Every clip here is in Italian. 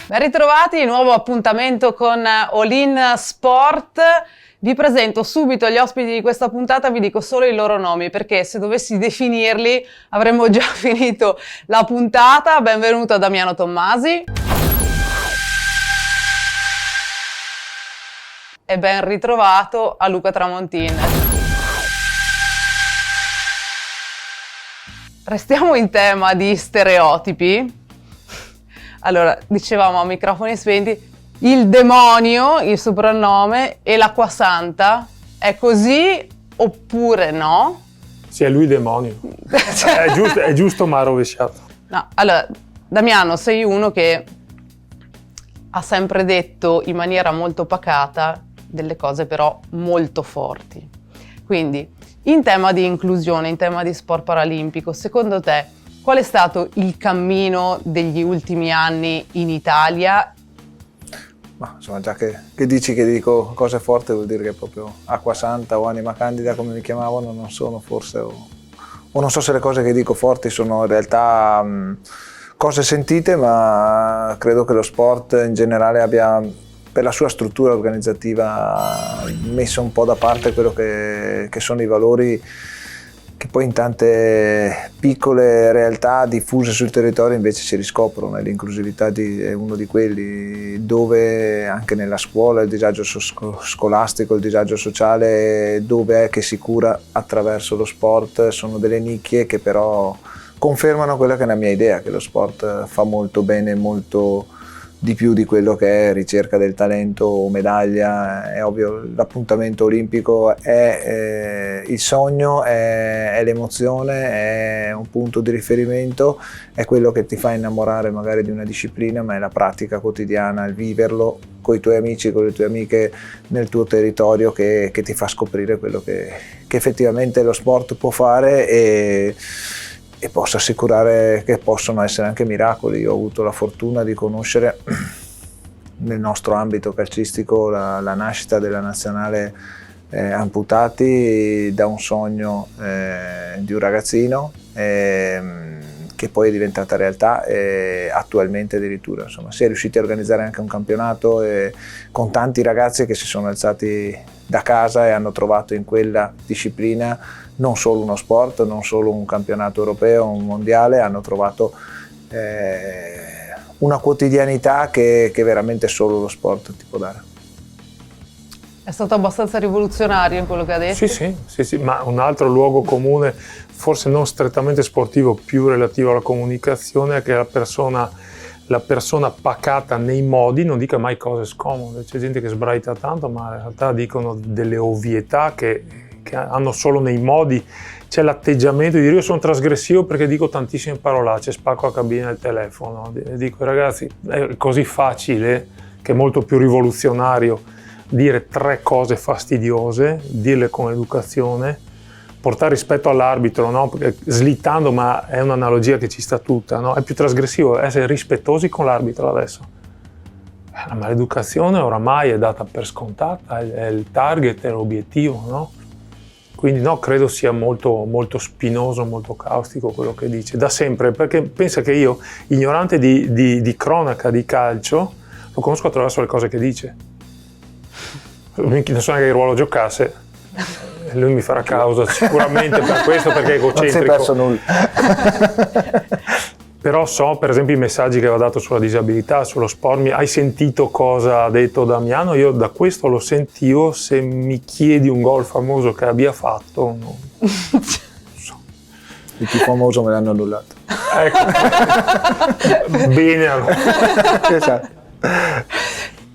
Ben ritrovati, nuovo appuntamento con All In Sport. Vi presento subito gli ospiti di questa puntata, vi dico solo i loro nomi perché se dovessi definirli avremmo già finito la puntata. Benvenuto a Damiano Tommasi. E ben ritrovato a Luca Tramontin. Restiamo in tema di stereotipi. Allora, dicevamo a microfoni spenti, il demonio, il soprannome, e l'acqua santa, è così oppure no? Sì, è lui demonio. È giusto ma rovesciato. No, allora, Damiano, sei uno che ha sempre detto in maniera molto pacata delle cose però molto forti. Quindi, in tema di inclusione, in tema di sport paralimpico, secondo te qual è stato il cammino degli ultimi anni in Italia? Ma insomma, già che dici che dico cose forti vuol dire che proprio acqua santa o anima candida, come mi chiamavano, non sono forse, o non so se le cose che dico forti sono in realtà cose sentite, ma credo che lo sport in generale abbia, per la sua struttura organizzativa, messo un po' da parte quello che sono i valori che poi in tante piccole realtà diffuse sul territorio invece si riscoprono, e l'inclusività è uno di quelli, dove anche nella scuola il disagio scolastico, il disagio sociale, dove è che si cura attraverso lo sport, sono delle nicchie che però confermano quella che è la mia idea, che lo sport fa molto bene, molto di più di quello che è ricerca del talento o medaglia. È ovvio, l'appuntamento olimpico è il sogno, è l'emozione, è un punto di riferimento, è quello che ti fa innamorare magari di una disciplina, ma è la pratica quotidiana, il viverlo con i tuoi amici, con le tue amiche nel tuo territorio che ti fa scoprire quello che effettivamente lo sport può fare e posso assicurare che possono essere anche miracoli. Io ho avuto la fortuna di conoscere nel nostro ambito calcistico la nascita della nazionale amputati da un sogno di un ragazzino che poi è diventata realtà e attualmente addirittura insomma, si è riusciti a organizzare anche un campionato con tanti ragazzi che si sono alzati da casa e hanno trovato in quella disciplina non solo uno sport, non solo un campionato europeo, un mondiale, hanno trovato una quotidianità che veramente solo lo sport ti può dare. È stato abbastanza rivoluzionario in quello che ha detto? Sì, ma un altro luogo comune, forse non strettamente sportivo, più relativo alla comunicazione, è che la persona pacata nei modi non dica mai cose scomode. C'è gente che sbraita tanto, ma in realtà dicono delle ovvietà che hanno solo nei modi. C'è l'atteggiamento di dire io sono trasgressivo perché dico tantissime parolacce, spacco la cabina del telefono. Dico ragazzi, è così facile che è molto più rivoluzionario dire 3 cose fastidiose, dirle con educazione, portare rispetto all'arbitro, no? Perché, slittando, ma è un'analogia che ci sta tutta, no? È più trasgressivo essere rispettosi con l'arbitro adesso. La maleducazione oramai è data per scontata, è il target, è l'obiettivo, no? Quindi no, credo sia molto, molto spinoso, molto caustico quello che dice, da sempre, perché pensa che io, ignorante di cronaca, di calcio, lo conosco attraverso le cose che dice. Non so neanche che ruolo giocasse, lui mi farà causa sicuramente per questo, perché è egocentrico. Non si è perso nulla. Però so per esempio i messaggi che aveva dato sulla disabilità, sullo sport. Hai sentito cosa ha detto Damiano? Io da questo lo sentivo. Se mi chiedi un gol famoso che abbia fatto, non so. Il più famoso me l'hanno annullato. Ecco. Bene allora. Esatto.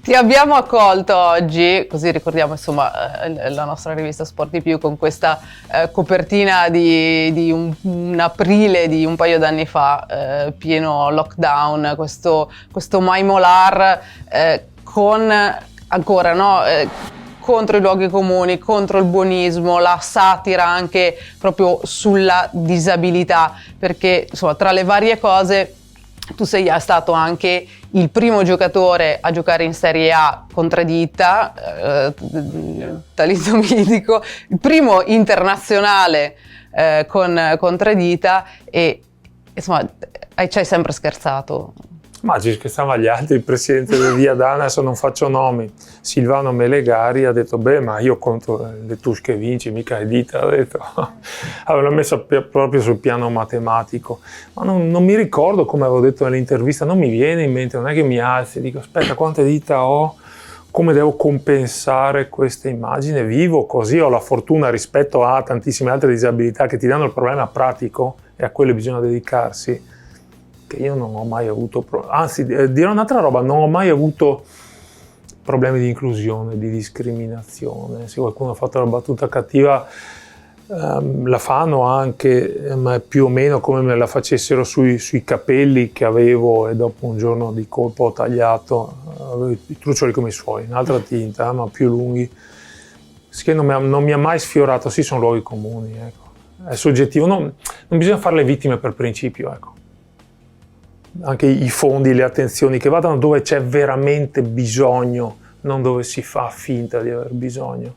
Ti abbiamo accolto oggi, così ricordiamo insomma la nostra rivista Sport di Più con questa copertina di un aprile di un paio d'anni fa, pieno lockdown, questo Mai Molar con ancora contro i luoghi comuni, contro il buonismo, la satira anche proprio sulla disabilità, perché insomma tra le varie cose tu sei stato anche il primo giocatore a giocare in Serie A con tre dita, talento mitico, il primo internazionale con tre dita e insomma ci hai sempre scherzato. Ma ci scherzavano gli altri, il presidente del Via Dana, adesso non faccio nomi, Silvano Melegari ha detto beh ma io conto le touche che vinci, mica le dita, ha detto. Aveva messo proprio sul piano matematico, ma non mi ricordo come avevo detto nell'intervista, non mi viene in mente, non è che mi alzi, dico aspetta quante dita ho, come devo compensare questa immagine, vivo così, ho la fortuna rispetto a tantissime altre disabilità che ti danno il problema pratico e a quello bisogna dedicarsi. Io non ho mai avuto, anzi dirò un'altra roba, non ho mai avuto problemi di inclusione, di discriminazione. Se qualcuno ha fatto la battuta cattiva la fanno anche, ma più o meno come me la facessero sui capelli che avevo e dopo un giorno di colpo ho tagliato, avevo i truccioli come i suoi, un'altra tinta ma più lunghi, che non mi ha mai sfiorato. Sì, sono luoghi comuni, ecco. È soggettivo, non bisogna fare le vittime per principio, ecco. Anche i fondi, le attenzioni che vadano dove c'è veramente bisogno, non dove si fa finta di aver bisogno.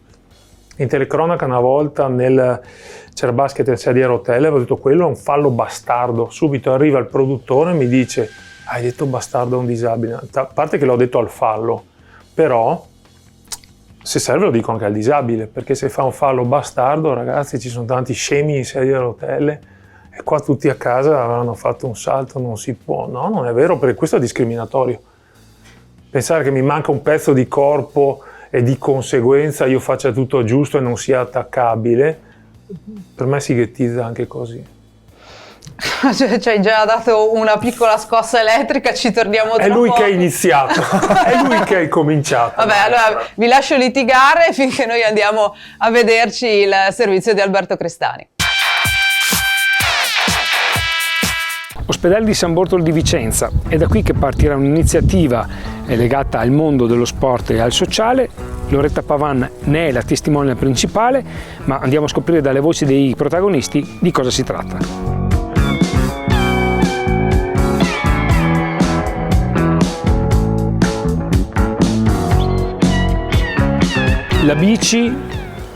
In telecronaca una volta c'era basket in sedia a rotelle, avevo detto quello è un fallo bastardo, subito arriva il produttore e mi dice hai detto bastardo a un disabile, a parte che l'ho detto al fallo, però se serve lo dico anche al disabile, perché se fa un fallo bastardo ragazzi ci sono tanti scemi in sedia a rotelle e qua tutti a casa avranno fatto un salto, non si può. No, non è vero, perché questo è discriminatorio. Pensare che mi manca un pezzo di corpo e di conseguenza io faccia tutto giusto e non sia attaccabile, per me si ghettizza anche così. Ci hai già dato una piccola scossa elettrica, ci torniamo tra poco. È lui poco. Che ha iniziato, è lui che ha cominciato. Vabbè, allora vi lascio litigare finché noi andiamo a vederci il servizio di Alberto Crestani. Ospedale di San Bortolo di Vicenza, è da qui che partirà un'iniziativa legata al mondo dello sport e al sociale. Loretta Pavan ne è la testimone principale, ma andiamo a scoprire dalle voci dei protagonisti di cosa si tratta. La bici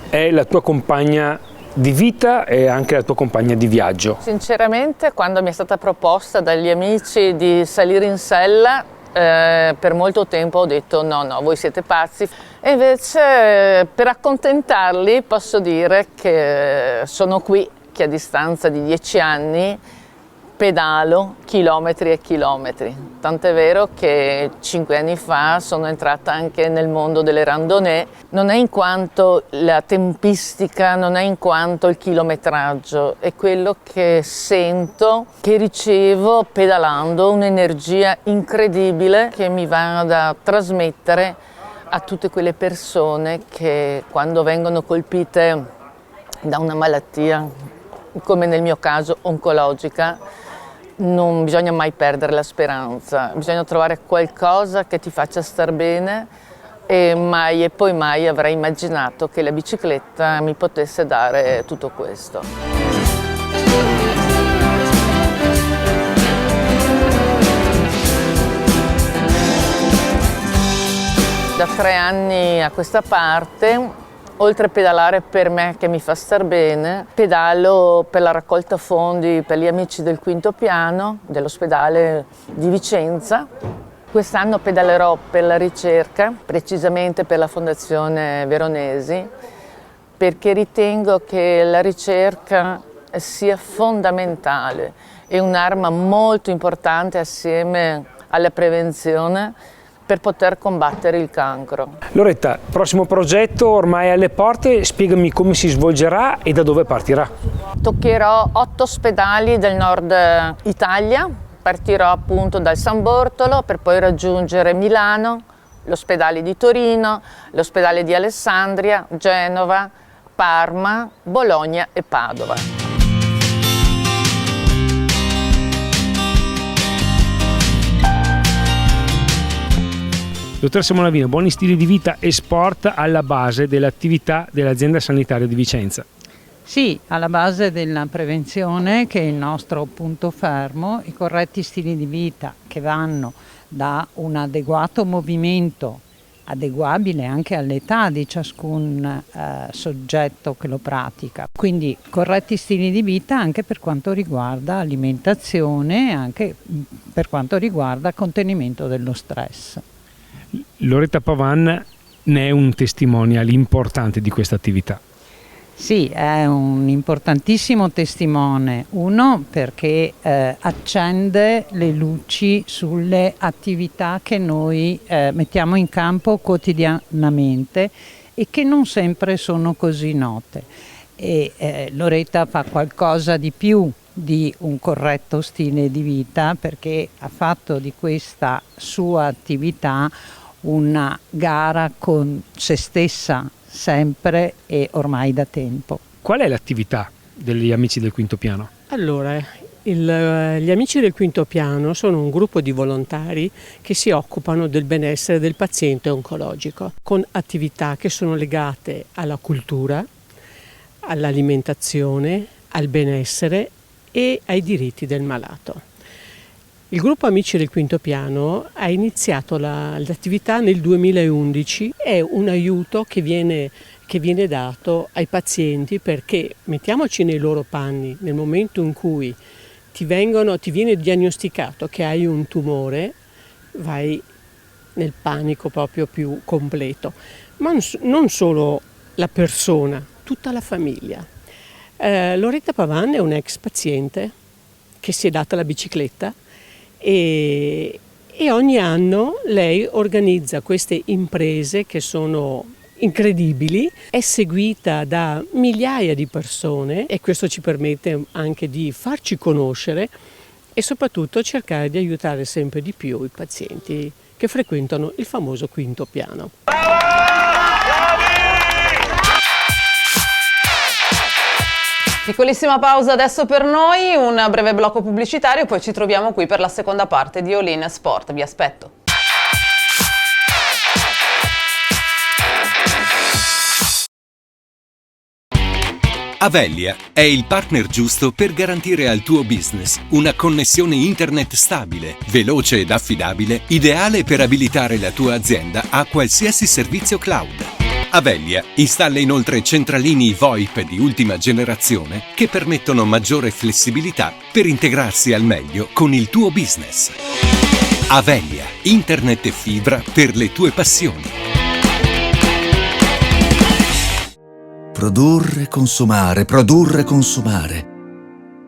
è la tua compagna di vita e anche la tua compagna di viaggio. Sinceramente, quando mi è stata proposta dagli amici di salire in sella, per molto tempo ho detto no, voi siete pazzi. E invece per accontentarli posso dire che sono qui, che a distanza di 10 anni pedalo chilometri e chilometri. Tant'è vero che 5 anni fa sono entrata anche nel mondo delle randonnée, non è in quanto la tempistica, non è in quanto il chilometraggio, è quello che sento, che ricevo pedalando, un'energia incredibile che mi va da trasmettere a tutte quelle persone che quando vengono colpite da una malattia, come nel mio caso oncologica, non bisogna mai perdere la speranza, bisogna trovare qualcosa che ti faccia star bene e mai e poi mai avrei immaginato che la bicicletta mi potesse dare tutto questo. Da 3 anni a questa parte, oltre a pedalare per me che mi fa star bene, pedalo per la raccolta fondi per gli amici del quinto piano dell'ospedale di Vicenza. Quest'anno pedalerò per la ricerca, precisamente per la Fondazione Veronesi, perché ritengo che la ricerca sia fondamentale, è un'arma molto importante assieme alla prevenzione per poter combattere il cancro. Loretta, prossimo progetto ormai alle porte, spiegami come si svolgerà e da dove partirà. Toccherò 8 ospedali del nord Italia, partirò appunto dal San Bortolo per poi raggiungere Milano, l'ospedale di Torino, l'ospedale di Alessandria, Genova, Parma, Bologna e Padova. Dottoressa Molavino, buoni stili di vita e sport alla base dell'attività dell'azienda sanitaria di Vicenza. Sì, alla base della prevenzione, che è il nostro punto fermo, i corretti stili di vita che vanno da un adeguato movimento, adeguabile anche all'età di ciascun soggetto che lo pratica. Quindi corretti stili di vita anche per quanto riguarda alimentazione, anche per quanto riguarda contenimento dello stress. Loretta Pavan ne è un testimonial importante di questa attività. Sì, è un importantissimo testimone, uno perché accende le luci sulle attività che noi mettiamo in campo quotidianamente e che non sempre sono così note. E Loretta fa qualcosa di più di un corretto stile di vita, perché ha fatto di questa sua attività una gara con se stessa, sempre e ormai da tempo. Qual è l'attività degli Amici del Quinto Piano? Allora, gli Amici del Quinto Piano sono un gruppo di volontari che si occupano del benessere del paziente oncologico, con attività che sono legate alla cultura, all'alimentazione, al benessere e ai diritti del malato. Il gruppo Amici del Quinto Piano ha iniziato l'attività nel 2011, è un aiuto che viene dato ai pazienti, perché mettiamoci nei loro panni, nel momento in cui ti viene diagnosticato che hai un tumore, vai nel panico proprio più completo, ma non solo la persona, tutta la famiglia. Loretta Pavan è un ex paziente che si è data la bicicletta e ogni anno lei organizza queste imprese che sono incredibili, è seguita da migliaia di persone e questo ci permette anche di farci conoscere e soprattutto cercare di aiutare sempre di più i pazienti che frequentano il famoso Quinto Piano. Piccolissima pausa adesso per noi, un breve blocco pubblicitario, poi ci troviamo qui per la seconda parte di All In Sport. Vi aspetto. Avellia è il partner giusto per garantire al tuo business una connessione internet stabile, veloce ed affidabile, ideale per abilitare la tua azienda a qualsiasi servizio cloud. Avellia installa inoltre centralini VoIP di ultima generazione che permettono maggiore flessibilità per integrarsi al meglio con il tuo business. Avellia, internet e fibra per le tue passioni. Produrre, consumare,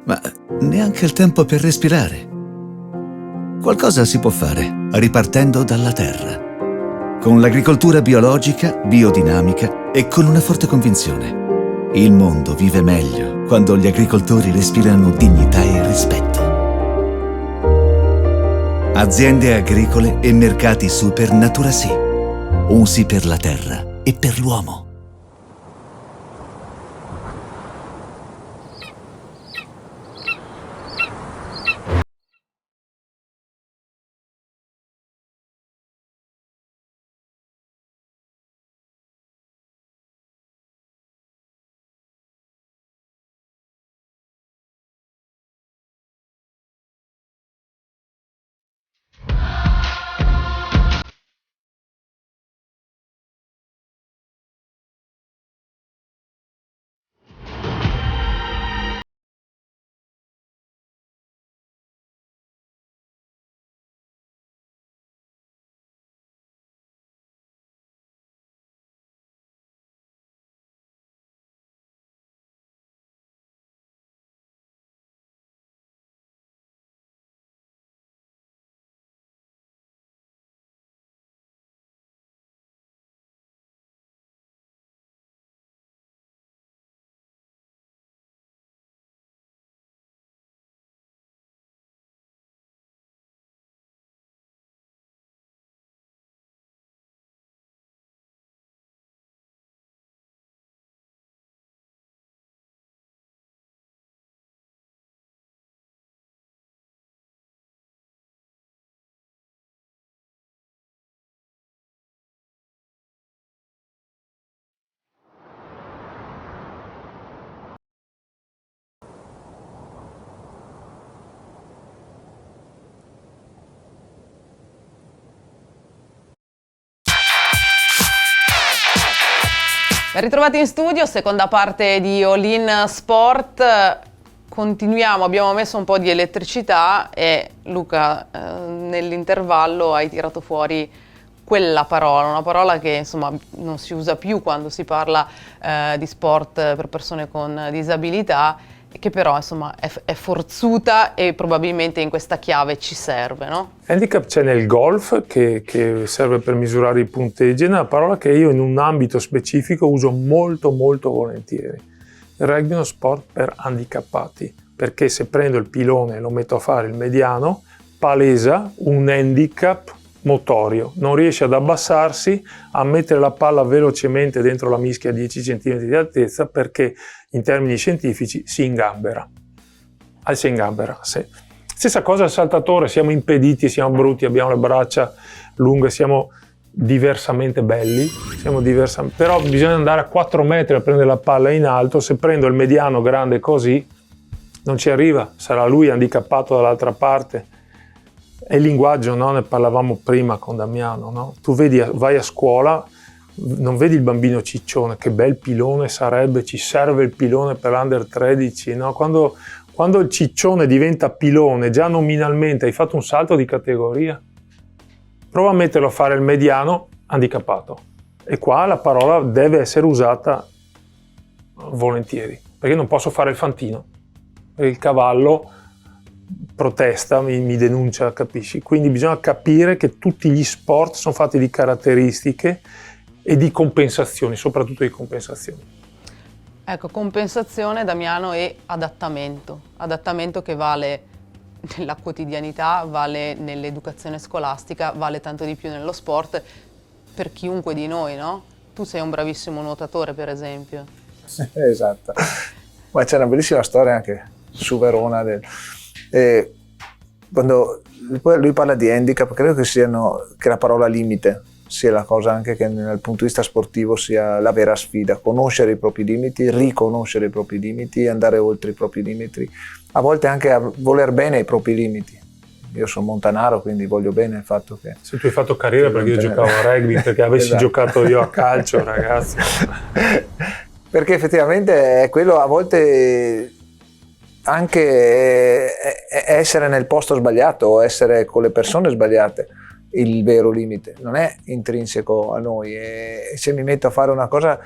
ma neanche il tempo per respirare. Qualcosa si può fare ripartendo dalla terra. Con l'agricoltura biologica, biodinamica e con una forte convinzione. Il mondo vive meglio quando gli agricoltori respirano dignità e rispetto. Aziende agricole e mercati super Natura Sì. Un sì per la terra e per l'uomo. Ben ritrovati in studio, seconda parte di All In Sport. Continuiamo, abbiamo messo un po' di elettricità e Luca, nell'intervallo hai tirato fuori quella parola, una parola che insomma non si usa più quando si parla di sport per persone con disabilità, che però insomma è forzuta e probabilmente in questa chiave ci serve, no? Handicap c'è nel golf che serve per misurare i punteggi, è una parola che io in un ambito specifico uso molto volentieri. Il rugby è uno sport per handicappati, perché se prendo il pilone e lo metto a fare il mediano, palesa un handicap motorio, non riesce ad abbassarsi, a mettere la palla velocemente dentro la mischia a 10 cm di altezza, perché in termini scientifici si ingambera. Stessa cosa al saltatore, siamo impediti, siamo brutti, abbiamo le braccia lunghe, siamo diversamente belli, però bisogna andare a 4 metri a prendere la palla in alto. Se prendo il mediano grande così non ci arriva, sarà lui handicappato dall'altra parte. È il linguaggio, no? Ne parlavamo prima con Damiano, no? Tu vai a scuola, non vedi il bambino ciccione, che bel pilone sarebbe, ci serve il pilone per l'Under 13, no? Quando il ciccione diventa pilone, già nominalmente hai fatto un salto di categoria. Prova a metterlo a fare il mediano handicappato. E qua la parola deve essere usata volentieri, perché non posso fare il fantino, perché il cavallo protesta, mi denuncia, capisci? Quindi bisogna capire che tutti gli sport sono fatti di caratteristiche e di compensazioni, soprattutto di compensazioni. Ecco, compensazione, Damiano, e adattamento che vale nella quotidianità, vale nell'educazione scolastica, vale tanto di più nello sport per chiunque di noi, no? Tu sei un bravissimo nuotatore, per esempio. Esatto, ma c'è una bellissima storia anche su Verona quando lui parla di handicap, credo che la parola limite sia la cosa anche che dal punto di vista sportivo sia la vera sfida: conoscere i propri limiti, riconoscere i propri limiti, andare oltre i propri limiti, a volte anche a voler bene i propri limiti. Io sono montanaro, quindi voglio bene il fatto che... Se tu hai fatto carriera perché io giocavo a rugby, perché avessi Esatto. Giocato io a calcio, ragazzi. Perché effettivamente è quello, a volte anche essere nel posto sbagliato o essere con le persone sbagliate il vero limite, non è intrinseco a noi. E se mi metto a fare una cosa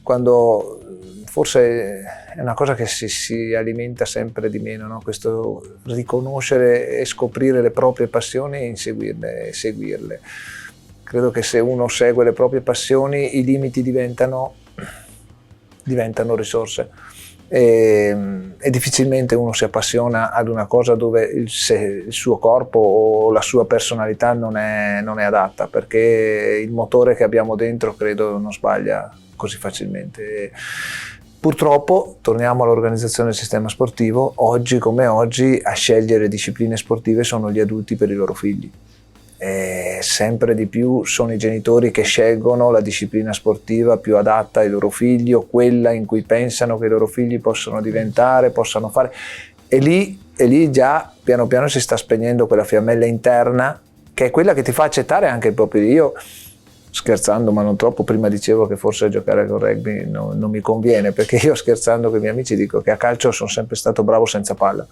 quando forse è una cosa che si alimenta sempre di meno, no? Questo riconoscere e scoprire le proprie passioni e inseguirle e seguirle. Credo che se uno segue le proprie passioni i limiti diventano risorse. E difficilmente uno si appassiona ad una cosa dove il suo corpo o la sua personalità non è adatta, perché il motore che abbiamo dentro credo non sbaglia così facilmente. Purtroppo, torniamo all'organizzazione del sistema sportivo, oggi come oggi a scegliere discipline sportive sono gli adulti per i loro figli. E sempre di più sono i genitori che scelgono la disciplina sportiva più adatta ai loro figli, o quella in cui pensano che i loro figli possano diventare, possano fare, e lì già piano piano si sta spegnendo quella fiammella interna che è quella che ti fa accettare anche il proprio io. Scherzando, ma non troppo, prima dicevo che forse giocare con rugby non mi conviene, perché io scherzando con i miei amici dico che a calcio sono sempre stato bravo senza palla.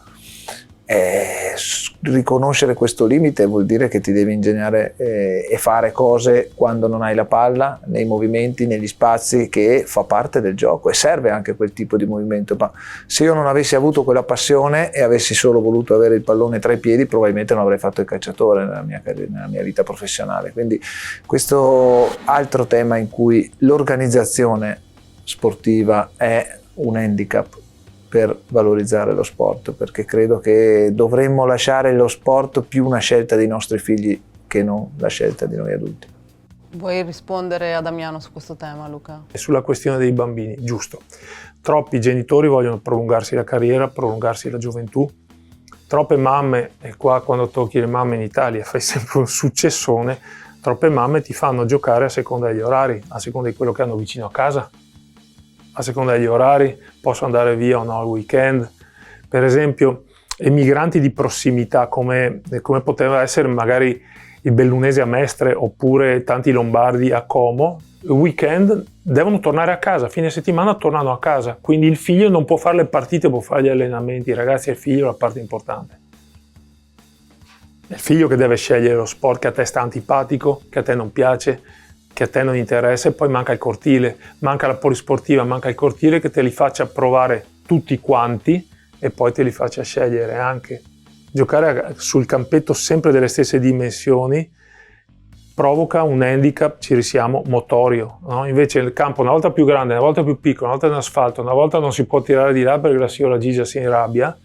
Riconoscere questo limite vuol dire che ti devi ingegnare e fare cose quando non hai la palla, nei movimenti, negli spazi, che fa parte del gioco, e serve anche quel tipo di movimento. Ma se io non avessi avuto quella passione e avessi solo voluto avere il pallone tra i piedi, probabilmente non avrei fatto il calciatore nella mia vita professionale. Quindi questo altro tema in cui l'organizzazione sportiva è un handicap per valorizzare lo sport, perché credo che dovremmo lasciare lo sport più una scelta dei nostri figli che non la scelta di noi adulti. Vuoi rispondere a Damiano su questo tema, Luca? Sulla questione dei bambini, giusto. Troppi genitori vogliono prolungarsi la carriera, prolungarsi la gioventù. Troppe mamme, e qua quando tocchi le mamme in Italia fai sempre un successone, troppe mamme ti fanno giocare a seconda degli orari, a seconda di quello che hanno vicino a casa. A seconda degli orari, posso andare via o no al weekend. Per esempio, emigranti di prossimità come poteva essere magari il bellunese a Mestre oppure tanti lombardi a Como, il weekend devono tornare a casa, fine settimana tornano a casa, quindi il figlio non può fare le partite, può fare gli allenamenti. Ragazzi, il figlio è la parte importante. È il figlio che deve scegliere lo sport che a te sta antipatico, che a te non piace, che a te non interessa, e poi manca il cortile, manca la polisportiva, manca il cortile che te li faccia provare tutti quanti e poi te li faccia scegliere anche. Giocare sul campetto sempre delle stesse dimensioni provoca un handicap, ci risiamo, motorio, no? Invece il campo una volta più grande, una volta più piccolo, una volta in asfalto, una volta non si può tirare di là perché la signora Gigia si inrabbia,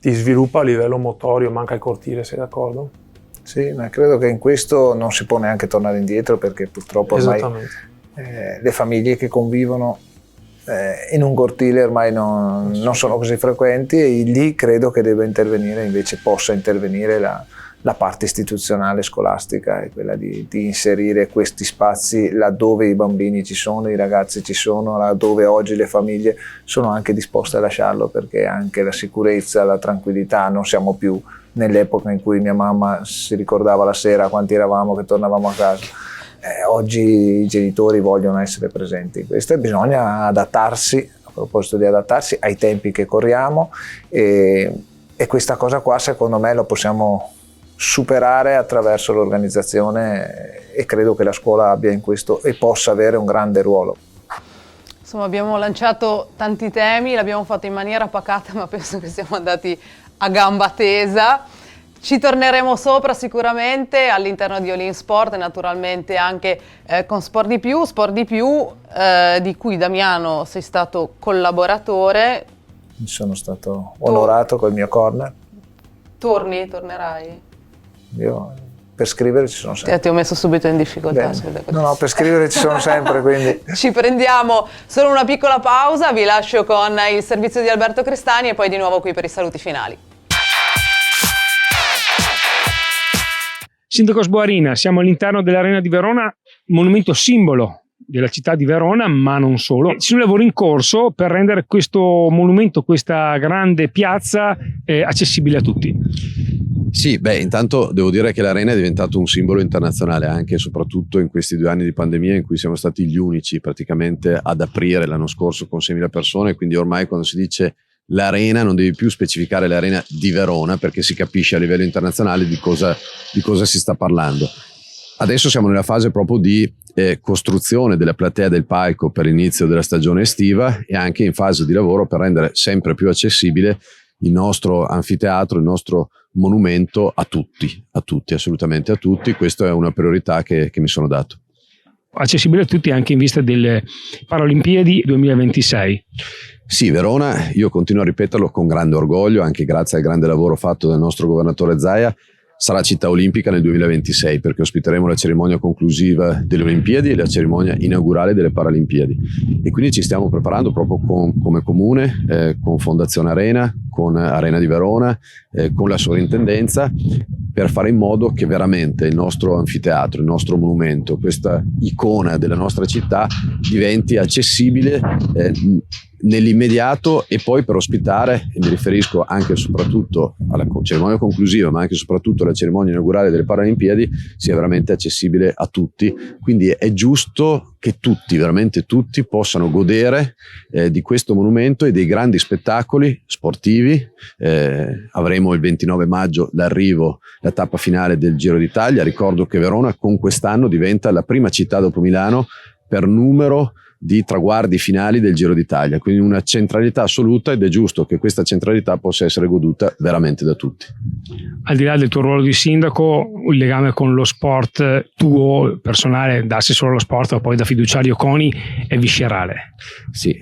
ti sviluppa a livello motorio, manca il cortile, sei d'accordo? Sì, ma credo che in questo non si può neanche tornare indietro, perché purtroppo ormai le famiglie che convivono in un cortile ormai non sono così frequenti, e lì credo che debba intervenire, invece possa intervenire la parte istituzionale scolastica, è quella di inserire questi spazi laddove i bambini ci sono, i ragazzi ci sono, laddove oggi le famiglie sono anche disposte a lasciarlo, perché anche la sicurezza, la tranquillità, non siamo più nell'epoca in cui mia mamma si ricordava la sera quanti eravamo che tornavamo a casa. Oggi i genitori vogliono essere presenti in questo, e bisogna adattarsi, a proposito di adattarsi, ai tempi che corriamo, e questa cosa qua secondo me lo possiamo superare attraverso l'organizzazione, e credo che la scuola abbia in questo e possa avere un grande ruolo. Insomma, abbiamo lanciato tanti temi, l'abbiamo fatto in maniera pacata, ma penso che siamo andati a gamba tesa. Ci torneremo sopra sicuramente all'interno di All In Sport, e naturalmente anche con Sport di Più, di cui Damiano sei stato collaboratore. Mi sono stato onorato col mio corner. Tornerai? Io per scrivere ci sono sempre. Ti ho messo subito in difficoltà. No, per scrivere ci sono sempre, quindi. Ci prendiamo solo una piccola pausa, vi lascio con il servizio di Alberto Crestani e poi di nuovo qui per i saluti finali. Sindaco Sboarina, siamo all'interno dell'Arena di Verona, monumento simbolo della città di Verona, ma non solo. Ci sono lavori in corso per rendere questo monumento, questa grande piazza, accessibile a tutti. Sì, intanto devo dire che l'Arena è diventato un simbolo internazionale, anche e soprattutto in questi 2 anni di pandemia in cui siamo stati gli unici praticamente ad aprire l'anno scorso con 6.000 persone, quindi ormai quando si dice l'Arena non devi più specificare l'Arena di Verona, perché si capisce a livello internazionale di cosa si sta parlando. Adesso siamo nella fase proprio di costruzione della platea del palco per l'inizio della stagione estiva, e anche in fase di lavoro per rendere sempre più accessibile il nostro anfiteatro, il nostro monumento a tutti, assolutamente a tutti. Questa è una priorità che mi sono dato. Accessibile a tutti anche in vista delle Paralimpiadi 2026. Sì, Verona, io continuo a ripeterlo con grande orgoglio, anche grazie al grande lavoro fatto dal nostro governatore Zaia, sarà città olimpica nel 2026, perché ospiteremo la cerimonia conclusiva delle Olimpiadi e la cerimonia inaugurale delle Paralimpiadi, e quindi ci stiamo preparando proprio come comune, con Fondazione Arena, con Arena di Verona, con la sovrintendenza, per fare in modo che veramente il nostro anfiteatro, il nostro monumento, questa icona della nostra città diventi accessibile nell'immediato, e poi per ospitare, e mi riferisco anche e soprattutto alla cerimonia conclusiva, ma anche e soprattutto alla cerimonia inaugurale delle Paralimpiadi, sia veramente accessibile a tutti. Quindi è giusto che tutti, veramente tutti, possano godere di questo monumento e dei grandi spettacoli sportivi. Avremo il 29 maggio l'arrivo, la tappa finale del Giro d'Italia. Ricordo che Verona con quest'anno diventa la prima città dopo Milano per numero di traguardi finali del Giro d'Italia, quindi una centralità assoluta, ed è giusto che questa centralità possa essere goduta veramente da tutti. Al di là del tuo ruolo di sindaco, il legame con lo sport tuo personale, darsi solo allo sport o poi da fiduciario CONI, è viscerale. Sì,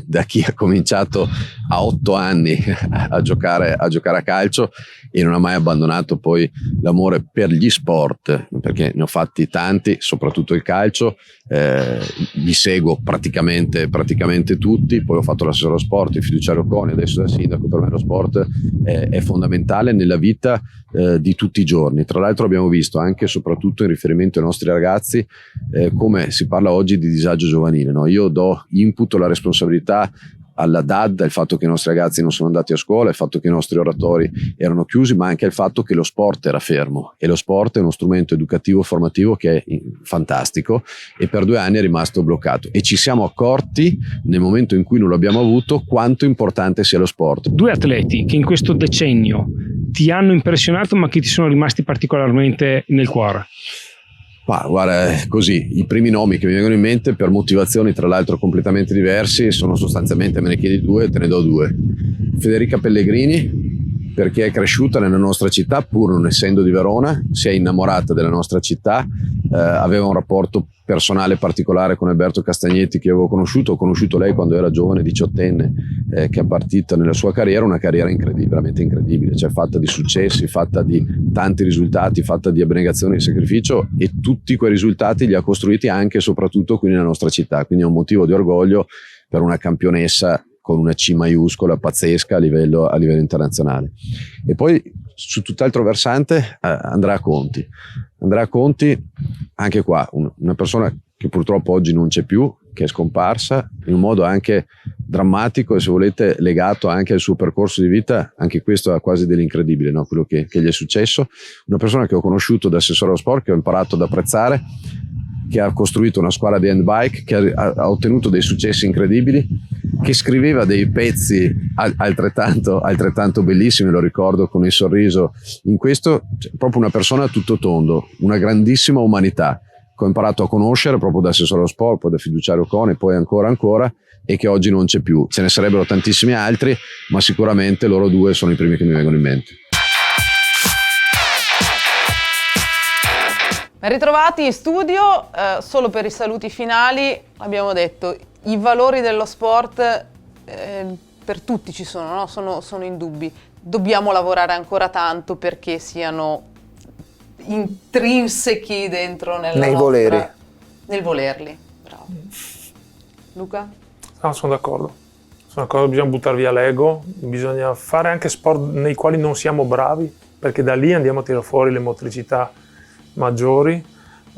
da chi ha cominciato a 8 anni a giocare a calcio e non ha mai abbandonato poi l'amore per gli sport, perché ne ho fatti tanti, soprattutto il calcio. Li seguo praticamente tutti, poi ho fatto l'assessore allo sport, il fiduciario CONI, adesso da sindaco. Per me lo sport è fondamentale nella vita di tutti i giorni. Tra l'altro abbiamo visto anche e soprattutto in riferimento ai nostri ragazzi come si parla oggi di disagio giovanile, no? Io do input alla responsabilità alla DAD, il fatto che i nostri ragazzi non sono andati a scuola, il fatto che i nostri oratori erano chiusi, ma anche il fatto che lo sport era fermo, e lo sport è uno strumento educativo formativo che è fantastico, e per 2 anni è rimasto bloccato, e ci siamo accorti nel momento in cui non l'abbiamo avuto quanto importante sia lo sport. 2 atleti che in questo decennio ti hanno impressionato ma che ti sono rimasti particolarmente nel cuore. Guarda, così, i primi nomi che mi vengono in mente, per motivazioni tra l'altro completamente diversi, sono sostanzialmente, me ne chiedi 2, te ne do 2. Federica Pellegrini, perché è cresciuta nella nostra città, pur non essendo di Verona, si è innamorata della nostra città, aveva un rapporto personale particolare con Alberto Castagnetti, che avevo conosciuto. Ho conosciuto lei quando era giovane, 18enne, che è partita nella sua carriera, una carriera incredibile, veramente incredibile, cioè fatta di successi, fatta di tanti risultati, fatta di abnegazione e sacrificio, e tutti quei risultati li ha costruiti anche e soprattutto qui nella nostra città, quindi è un motivo di orgoglio per una campionessa con una C maiuscola pazzesca a livello internazionale. E poi su tutt'altro versante Andrea Conti, anche qua una persona che purtroppo oggi non c'è più, che è scomparsa in un modo anche drammatico e, se volete, legato anche al suo percorso di vita. Anche questo è quasi dell'incredibile, no? Quello che gli è successo. Una persona che ho conosciuto da assessore allo sport, che ho imparato ad apprezzare, che ha costruito una squadra di handbike, che ha ottenuto dei successi incredibili, che scriveva dei pezzi altrettanto bellissimi, lo ricordo con il sorriso. In questo, proprio una persona a tutto tondo, una grandissima umanità, che ho imparato a conoscere proprio da assessore allo sport, poi da fiduciario CONI, e poi ancora, e che oggi non c'è più. Ce ne sarebbero tantissimi altri, ma sicuramente loro 2 sono i primi che mi vengono in mente. Ben ritrovati in studio. Solo per i saluti finali abbiamo detto i valori dello sport per tutti ci sono, no? Sono indubbi. Dobbiamo lavorare ancora tanto perché siano intrinsechi dentro nel volerli. Bravo. Luca? No, sono d'accordo, bisogna buttare via l'ego, bisogna fare anche sport nei quali non siamo bravi, perché da lì andiamo a tirare fuori le motricità maggiori.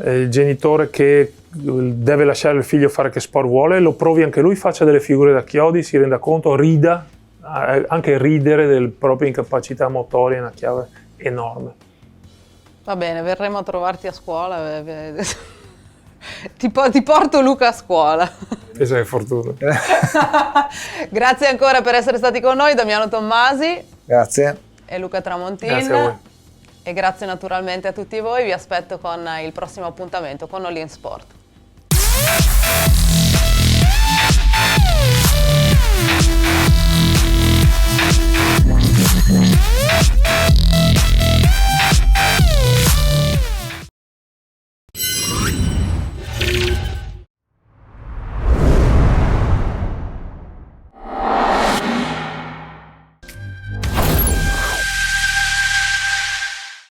Il genitore che deve lasciare il figlio fare che sport vuole, lo provi anche lui, faccia delle figure da chiodi, si renda conto, rida, anche ridere delle proprie incapacità motorie è una chiave enorme. Va bene, verremo a trovarti a scuola. Ti porto Luca a scuola. Pensa che fortuna. Grazie ancora per essere stati con noi, Damiano Tommasi. Grazie. E Luca Tramontin. Grazie a voi. E grazie naturalmente a tutti voi, vi aspetto con il prossimo appuntamento con All In Sport.